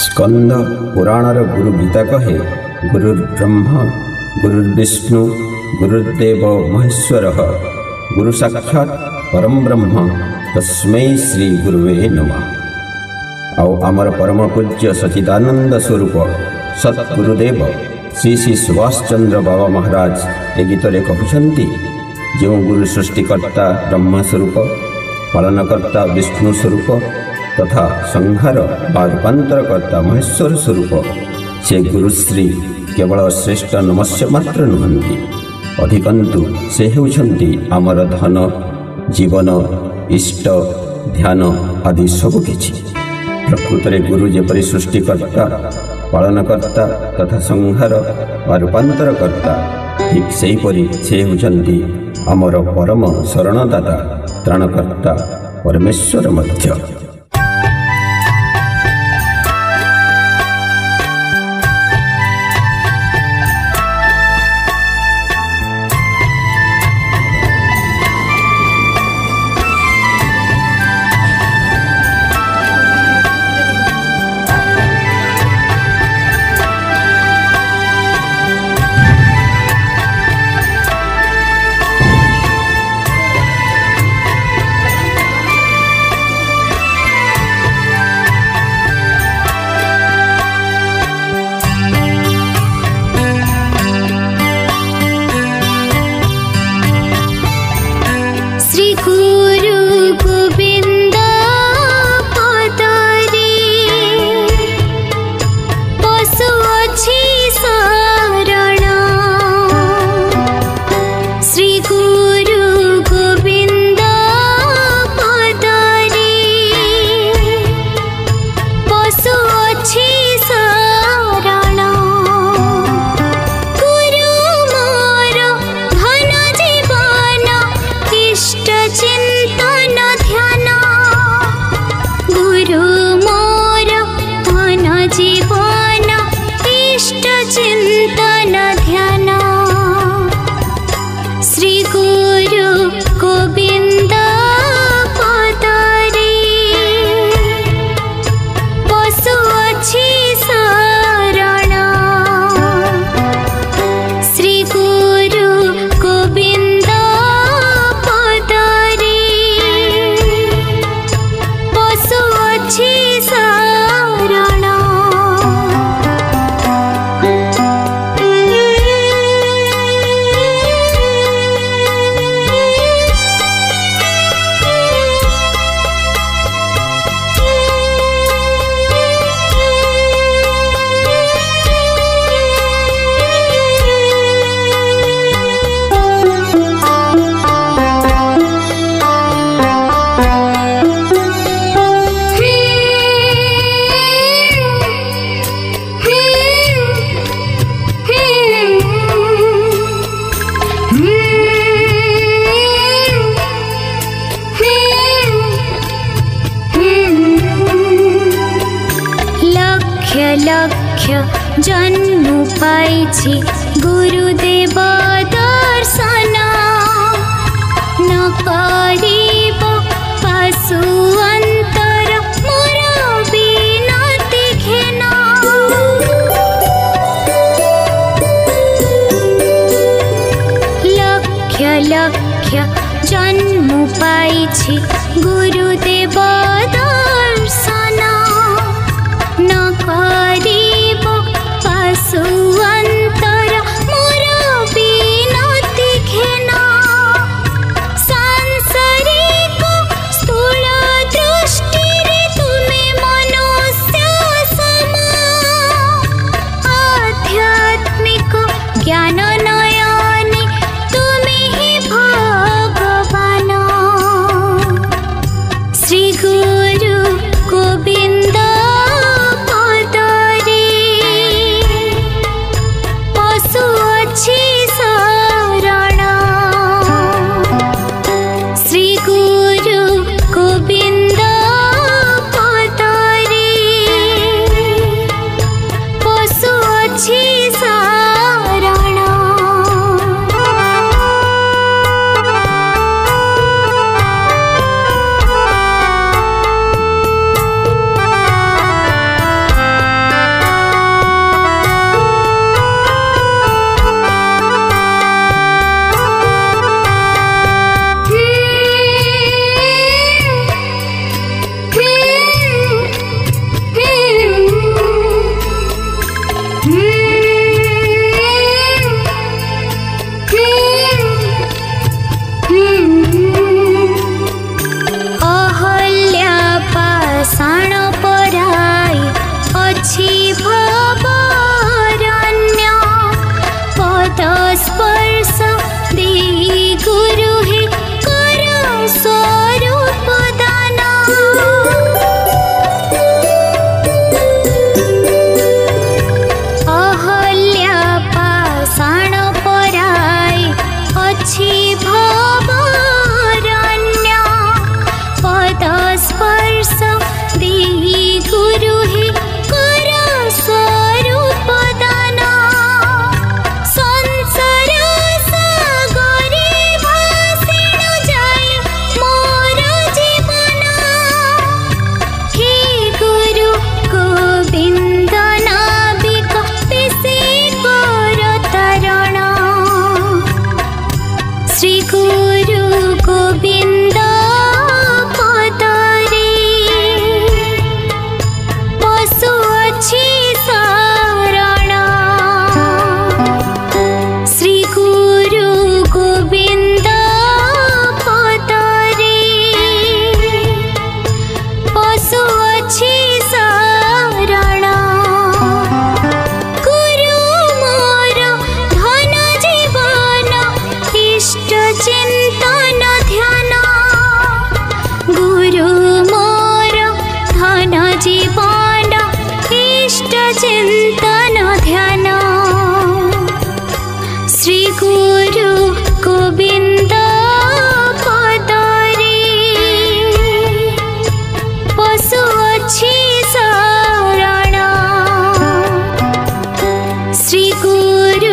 स्कंद पुराणर गुरु गीता कहे गुरुर्ब्रह्मा गुरुर्विष्णु गुरुर्देव महेश्वर गुरु साक्षात परम ब्रह्म तस्मै श्री गुरुवे नमः। आओ आमर परम पूज्य सच्चिदानंद स्वरूप सतगुरुदेव श्री श्री सुभाष चंद्र बाबा महाराज ए गीतरे कहते जो गुरु सृष्टिकर्ता ब्रह्म स्वरूप पालनकर्ता विष्णु स्वरूप तथा संहार बा रूपांतरकर्ता महेश्वर स्वरूप से गुरुश्री केवल श्रेष्ठ नमस्य मात्र नुहंती अधिकंतु से होउछंती आमर धन जीवन इष्ट ध्यान आदि सबकिछि। प्रकृत में गुरु जेपरि सृष्टिकर्ता पालनकर्ता तथा संहार बा रूपांतरकर्ता ठीक सेहीपरि से होउछंती आमर परम शरणदाता त्राणकर्ता परमेश्वर मध्य। जन्म पाइछि गुरुदेव दर्शन न करिब पाशु अंतर मोर बिनती घेन। लक्ष्य लक्ष्य जन्म पाइछि गुरुदेव दर्शन न करिब पाशु अंतर मोर बिनती घेन। सांसारिक स्थूल दृष्टि तुमे मनुष्य सम आध्यात्मिक ज्ञान नयने तुमे ही भगवान। श्री गुरु श्री गुरु